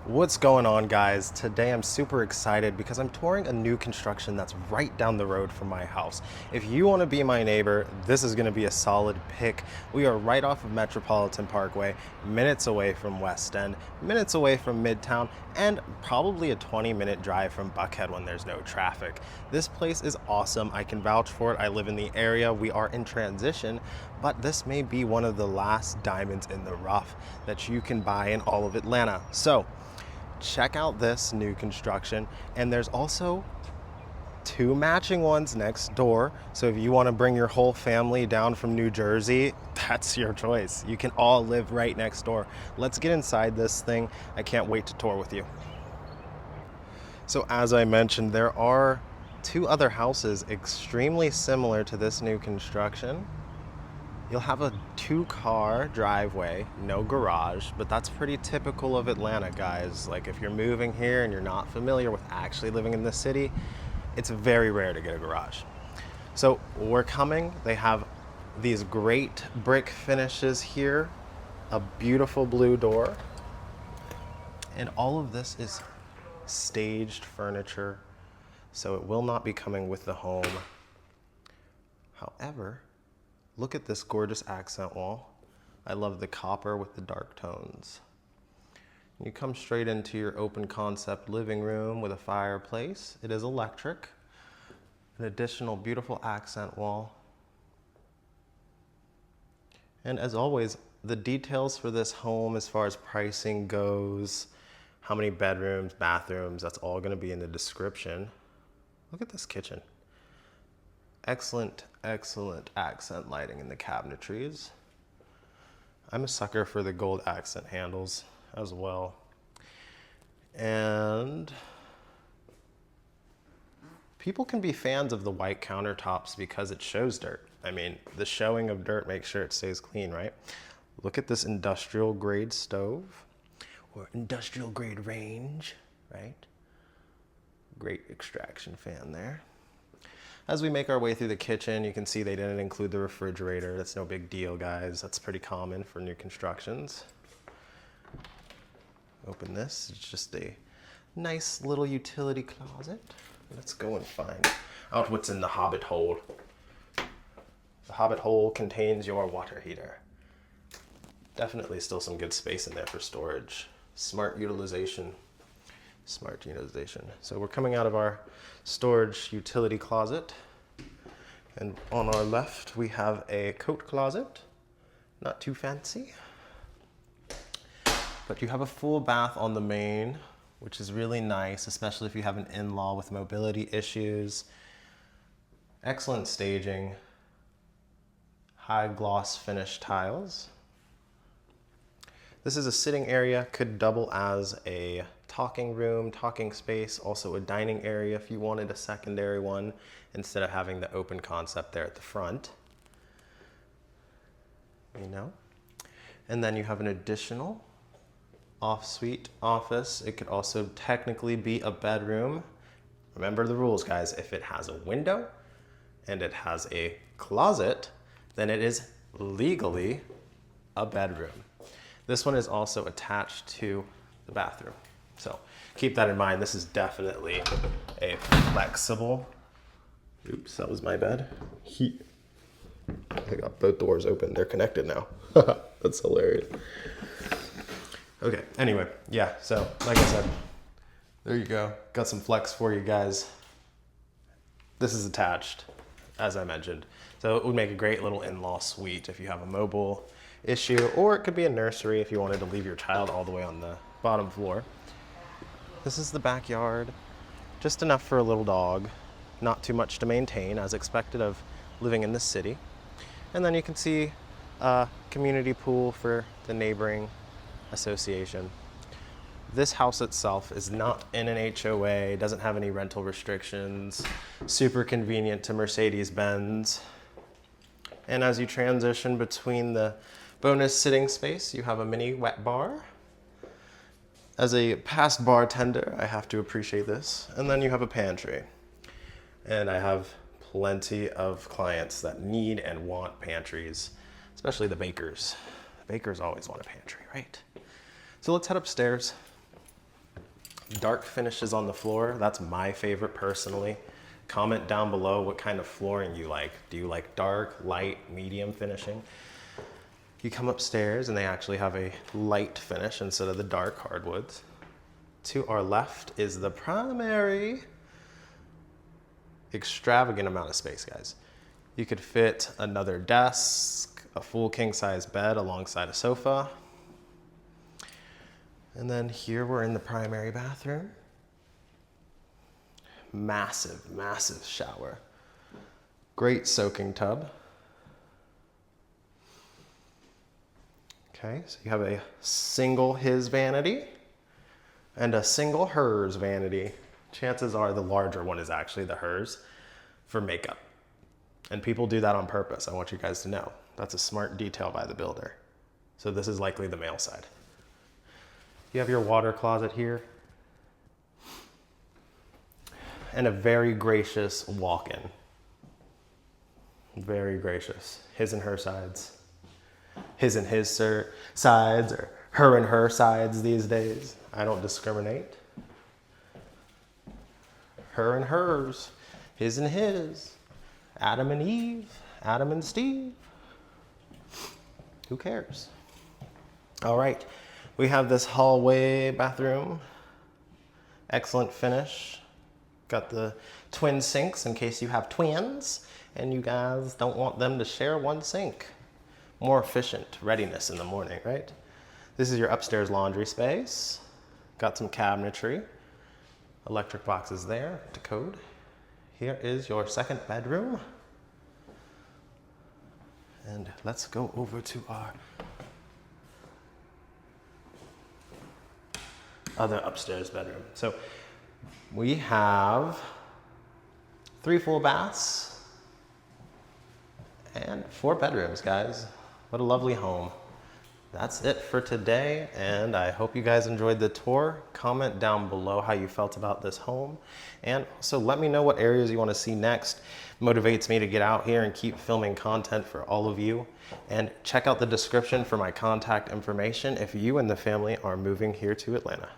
What's going on, guys? Today I'm super excited because I'm touring a new construction that's right down the road from my house. If you want to be my neighbor, this is going to be a solid pick. We are right off of Metropolitan Parkway, minutes away from West End, minutes away from Midtown, and probably a 20-minute drive from Buckhead when there's no traffic. This place is awesome. I can vouch for it. I live in the area. We are in transition, but this may be one of the last diamonds in the rough that you can buy in all of Atlanta. So check out this new construction, and there's also two matching ones next door. So if you want to bring your whole family down from New Jersey, that's your choice. You can all live right next door. Let's get inside this thing. I can't wait to tour with you. So as I mentioned, there are two other houses extremely similar to this new construction. You'll have a 2-car driveway, no garage, but that's pretty typical of Atlanta, guys. Like, if you're moving here and you're not familiar with actually living in the city, it's very rare to get a garage. So we're coming. They have these great brick finishes here, a beautiful blue door, and all of this is staged furniture, so it will not be coming with the home. However, look at this gorgeous accent wall. I love the copper with the dark tones. You come straight into your open concept living room with a fireplace. It is electric. An additional beautiful accent wall. And as always, the details for this home as far as pricing goes, how many bedrooms, bathrooms, that's all gonna be in the description. Look at this kitchen. Excellent, excellent accent lighting in the cabinetries. I'm a sucker for the gold accent handles as well. And people can be fans of the white countertops because it shows dirt. I mean, the showing of dirt makes sure it stays clean, right? Look at this industrial grade stove, or industrial grade range, right? Great extraction fan there. As we make our way through the kitchen, you can see they didn't include the refrigerator. That's no big deal, guys. That's pretty common for new constructions. Open this. It's just a nice little utility closet. Let's go and find out what's in the hobbit hole. The hobbit hole contains your water heater. Definitely still some good space in there for storage. Smart utilization. Smart utilization. So we're coming out of our storage utility closet, and on our left we have a coat closet. Not too fancy, but you have a full bath on the main, which is really nice, especially if you have an in-law with mobility issues. Excellent staging, high gloss finish tiles. This is a sitting area, could double as a talking room, talking space, also a dining area if you wanted a secondary one instead of having the open concept there at the front. You know? And then you have an additional off-suite office. It could also technically be a bedroom. Remember the rules, guys. If it has a window and it has a closet, then it is legally a bedroom. This one is also attached to the bathroom. So keep that in mind. This is definitely a flexible, oops, that was my bed. I got both doors open. They're connected now. That's hilarious. Okay, anyway, yeah, so like I said, there you go. Got some flex for you guys. This is attached, as I mentioned. So it would make a great little in-law suite if you have a mobile issue, or it could be a nursery if you wanted to leave your child all the way on the bottom floor. This is the backyard, just enough for a little dog, not too much to maintain as expected of living in the city. And then you can see a community pool for the neighboring association. This house itself is not in an HOA, doesn't have any rental restrictions, super convenient to Mercedes-Benz. And as you transition between the bonus sitting space, you have a mini wet bar. As a past bartender, I have to appreciate this. And then you have a pantry. And I have plenty of clients that need and want pantries, especially the bakers. The bakers always want a pantry, right? So let's head upstairs. Dark finishes on the floor, that's my favorite personally. Comment down below what kind of flooring you like. Do you like dark, light, medium finishing? You come upstairs and they actually have a light finish instead of the dark hardwoods. To our left is the primary. Extravagant amount of space, guys. You could fit another desk, a full king-size bed alongside a sofa. And then here we're in the primary bathroom. Massive, massive shower. Great soaking tub. Okay, so you have a single his vanity and a single hers vanity. Chances are the larger one is actually the hers for makeup. And people do that on purpose. I want you guys to know. That's a smart detail by the builder. So this is likely the male side. You have your water closet here. And a very gracious walk-in. Very gracious. His and her sides. His and his sides, or her and her sides these days. I don't discriminate. Her and hers, his and his, Adam and Eve, Adam and Steve. Who cares? All right, we have this hallway bathroom. Excellent finish. Got the twin sinks in case you have twins and you guys don't want them to share one sink. More efficient readiness in the morning, right? This is your upstairs laundry space. Got some cabinetry. Electric boxes there to code. Here is your second bedroom. And let's go over to our other upstairs bedroom. So we have 3 full baths and 4 bedrooms, guys. What a lovely home. That's it for today, and I hope you guys enjoyed the tour. Comment down below how you felt about this home, and also let me know what areas you want to see next. Motivates me to get out here and keep filming content for all of you. And check out the description for my contact information if you and the family are moving here to Atlanta.